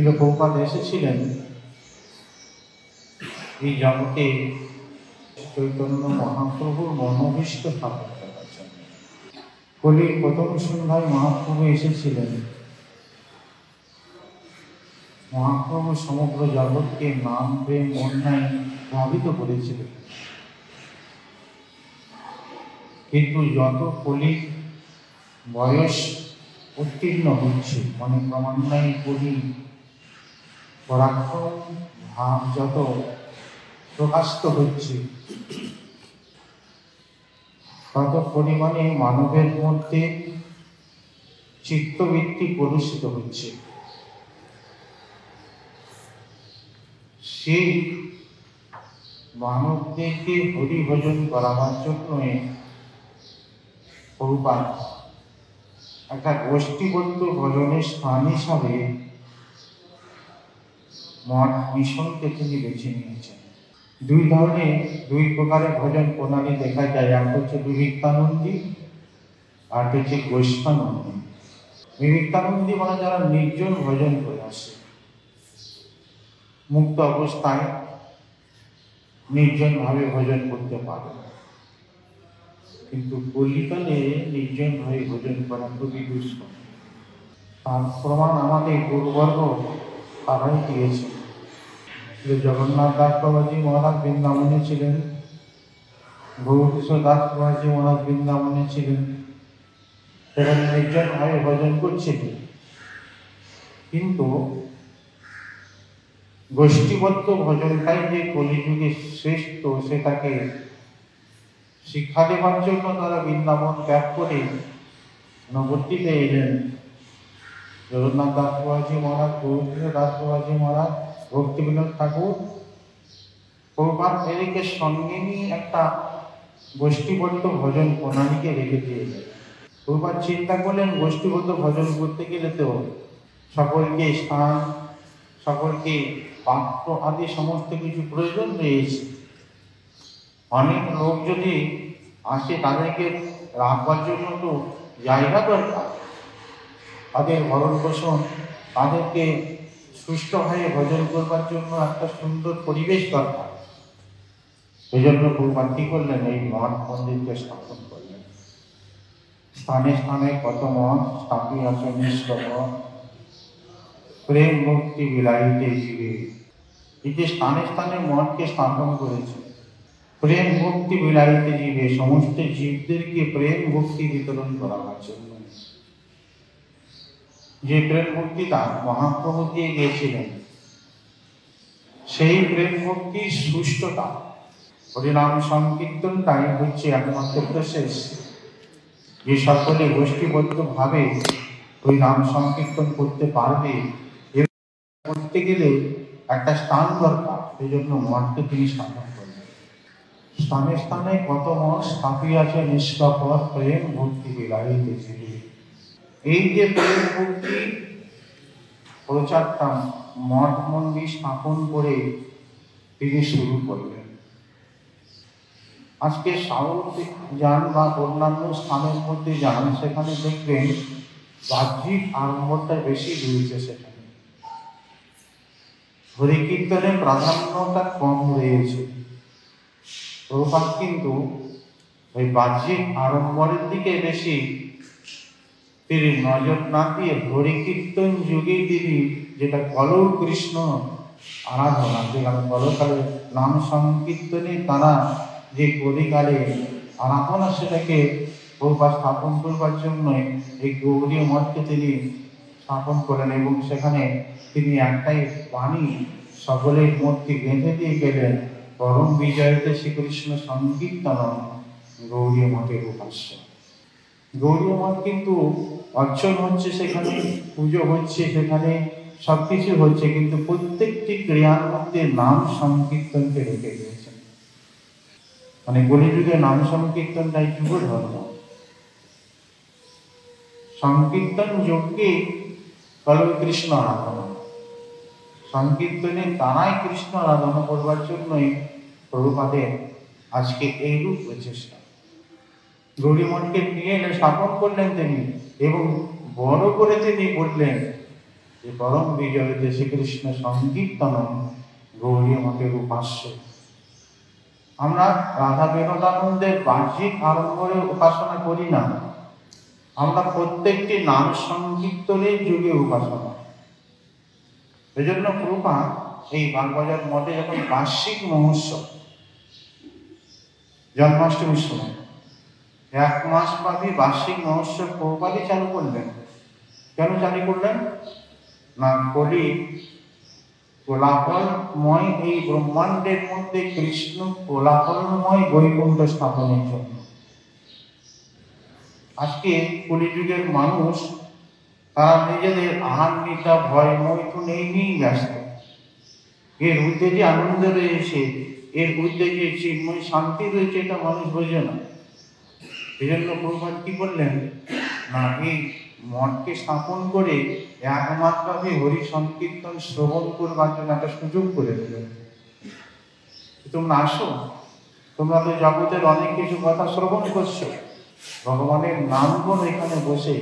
প্রভুপাদ এসেছিলেন এই জগতে চৈতন্য মহাপ্রভুর মনোভীষ্ট স্থাপন করার জন্য। কলির প্রথম সন্ধ্যায় মহাপ্রভু এসেছিলেন। মহাপ্রভু সমগ্র জগৎকে নাম প্রেম অন্যায় প্লাবিত করেছিলেন। কিন্তু যত কলির বয়স উত্তীর্ণ হচ্ছে, মানে ক্রমান্বয়ে কলি পরাক্রম ভাব যত প্রকাশিত হচ্ছে, তত পরিমাণে মানবের মধ্যে চিত্তবৃত্তি কলুষিত হচ্ছে। সেই মানবদেরকে হরিভজন করাবার জন্য প্রভুপাদ একটা গোষ্ঠীবদ্ধ ভজনের স্থান হিসাবে মঠ মিশনকে তিনি বেছে নিয়েছেন। দুই প্রকারের ভজন প্রণালী দেখা যায়। এক হচ্ছে বিবিক্তানন্দী, আর হচ্ছে গৈষ্ঠানন্দী। বিবিক্তানন্দী মানে যারা নির্জন ভজন করে আসে, মুক্ত অবস্থায় নির্জন ভাবে ভজন করতে পারে। কিন্তু কলিকালে নির্জন ভাবে ভজন করা খুবই দুষ্কর। তার প্রমাণ আমাদের গুরুবর্গ তারাই দিয়েছে। জগন্নাথ দাস বাবাজি মহারাজ বৃন্দাবনে ছিলেন, গৌরকিশোর দাস বাবাজি মহারাজ বৃন্দাবনে ছিলেন, সেখানে নির্জন ভাবে ভজন করছিলেন। কিন্তু গোষ্ঠীবদ্ধ ভজনটাই যে কলিযুগে শ্রেষ্ঠ, সেটাকে শিক্ষা দেওয়ার জন্য তারা বৃন্দাবন ত্যাগ করে নবদ্বীপে এলেন। জগন্নাথ দাস বাবাজি মহারাজ, গৌরকিশোর দাস বাবাজি মহারাজ, ভক্তিবিনোদ ঠাকুর, প্রভুপাদ এদেরকে সঙ্গে নিয়ে একটা গোষ্ঠীবদ্ধ ভজন প্রণালীকে রেখে দিয়েছেন। প্রভুপাদ চিন্তা করলেন, গোষ্ঠীবদ্ধ ভজন করতে গেলে তো সকলকে স্থান, সকলকে পাত্র আদি সমস্ত কিছু প্রয়োজন রয়েছে। অনেক লোক যদি আসে, তাদেরকে রাখবার জন্য তো জায়গা দরকার, তাদের ভরণ পোষণ, তাদেরকে সুষ্ঠুভাবে ভজন করবার জন্য একটা সুন্দর পরিবেশ দরকার। এই জন্য প্রভুপাদ কি করলেন, এই মঠ মন্দিরকে স্থাপন করলেন। স্থানে স্থানে কত মঠ স্থাপিয়াছে নিষ্কপ, প্রেম ভক্তি বিলাইতে জীবে। এই যে স্থানে স্থানে মঠকে স্থাপন করেছে, প্রেম ভক্তি বিলাইতে জীবে, সমস্ত জীবদেরকে প্রেম ভক্তি বিতরণ করার জন্য। যে প্রেম ভক্তিটা মহাপ্রভু দিয়ে গিয়েছিলেন, সেই প্রেম ভক্তির সুষ্ঠুতা, হরিনাম সংকীর্তনটাই হচ্ছে একমাত্র প্রসেস, যে সকলে গোষ্ঠীবদ্ধ ভাবে হরিনাম সংকীর্তন করতে পারবে। করতে গেলে একটা স্থান দরকার, সেই জন্য মঠকে তিনি স্থাপন করলেন। স্থানে স্থানে কত মঠ স্থাপিয়াছে নিষ্কপট, প্রেম ভক্তি বিলাইতে জীবে। এই যে প্রেম ভক্তি প্রচারটা মঠ মন্দির স্থাপন করে তিনি শুরু করলেন। আজকে সাউথ যান বা অন্যান্য স্থানের মধ্যে যান, সেখানে দেখবেন বাহ্যিক আড়ম্বরটা বেশি রয়েছে। সেখানে হরিকীর্তনের প্রাধান্যটা কম রয়েছে। প্রভুপাদ কিন্তু ওই বাহ্যিক আড়ম্বরের দিকে বেশি তিনি নজর না দিয়ে হরিকীর্তন যুগে তিনি যেটা কলৌ কৃষ্ণ আরাধনা, যেখানে কলকালে নাম সংকীর্তনে তারা যে কলিকালে আরাধনা, সেটাকে প্রভুপাদ স্থাপন করবার জন্য এই গৌড়ীয় মঠকে তিনি স্থাপন করেন। এবং সেখানে তিনি একটাই বাণী সকলের মধ্যে গেঁথে দিয়ে গেলেন, পরম বিজয়তে শ্রীকৃষ্ণ সংকীর্তন গৌড়ীয় মঠের উপাস্য। গৌড়ীয় মঠ কিন্তু অর্চন হচ্ছে, সেখানে পুজো হচ্ছে, সেখানে সবকিছু হচ্ছে, কিন্তু প্রত্যেকটি ক্রিয়ার মধ্যে নাম সংকীর্তনকে রেখে দিয়েছেন। মানে কলিযুগে নাম সংকীর্তনটাই যুগ ধর্ম। সংকীর্তন যজ্ঞে কলৌ কৃষ্ণ আরাধনা, সংকীর্তনে তারাই কৃষ্ণ আরাধনা করবার জন্যই প্রভুপাদের আজকে এইরূপ প্রচেষ্টা। গৌড়ী মঠকে নিয়ে এনে স্থাপন করলেন তিনি, এবং বড় করে তিনি বললেন যে পরম বিজয়তে শ্রীকৃষ্ণ সংকীর্তন গৌরী মঠের উপাস্য। আমরা রাধা বিনোদানন্দের বাহ্যিক আড়ম্বরে উপাসনা করি না, আমরা প্রত্যেকটি নাম সংকীর্তনের যুগে উপাসনা। এজন্য প্রভুপাদ এই বাগবাজার মঠে যখন বার্ষিক মহোৎসব জন্মাষ্টমীর সময় 1 মাস ব্যাপী বার্ষিক মহোৎসব প্রভুপাদই চালু করলেন। কেন চালু করলেন না, কলি কোলাহলময় এই ব্রহ্মাণ্ডের মধ্যে কৃষ্ণ কোলাহলময় বৈকুণ্ঠ স্থাপনের জন্য। আজকে কলিযুগের মানুষ তারা নিজেদের আহার নিদ্রা ভয় মৈথুন এই নিয়েই ব্যস্ত। এর মধ্যে যে আনন্দ রয়েছে, এর মধ্যে যে চিন্ময় শান্তি রয়েছে, এটা মানুষ বোঝে না। এই জন্য প্রভুপাদ কি করলেন না, এই মঠকে স্থাপন করে 1 মাস ব্যাপী হরি সংকীর্তন শ্রবণ করবার জন্য একটা সুযোগ করে দিলেন। তোমরা আসো, তোমরা তো জগতের অনেক কিছু কথা শ্রবণ করছো, ভগবানের নাম গুণ এখানে বসে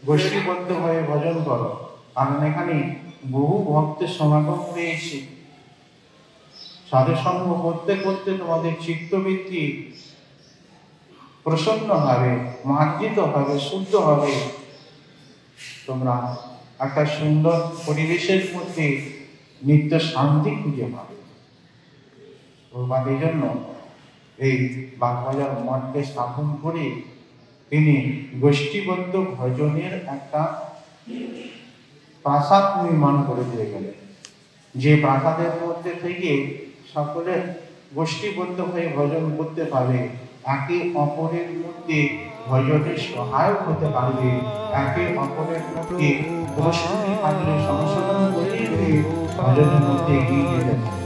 গোষ্ঠীবদ্ধ হয়ে ভজন করো। কারণ এখানে বহু ভক্তের সমাগম হয়েছে। সাধু সঙ্গ করতে করতে তোমাদের চিত্তবৃত্তি প্রসন্ন হবে, মার্জিত হবে, শুদ্ধ হবে। তোমরা একটা সুন্দর পরিবেশের মধ্যে নিত্য শান্তি খুঁজে পাবে। এই জন্য এই বাগবাজার মঠকে স্থাপন করে তিনি গোষ্ঠীবদ্ধ ভজনের একটা প্রাসাদ নির্মাণ করে দিয়ে গেলেন, যে প্রাসাদের মধ্যে থেকে সকলে গোষ্ঠীবদ্ধ হয়ে ভজন করতে পারবে, একে অপরের মধ্যে ভজনে সহায়ক হতে পারবে, একে অপরের মধ্যে প্রশ্ন থাকলে সংশোধন করে ভজনের মধ্যে এগিয়ে যেতে পারবে।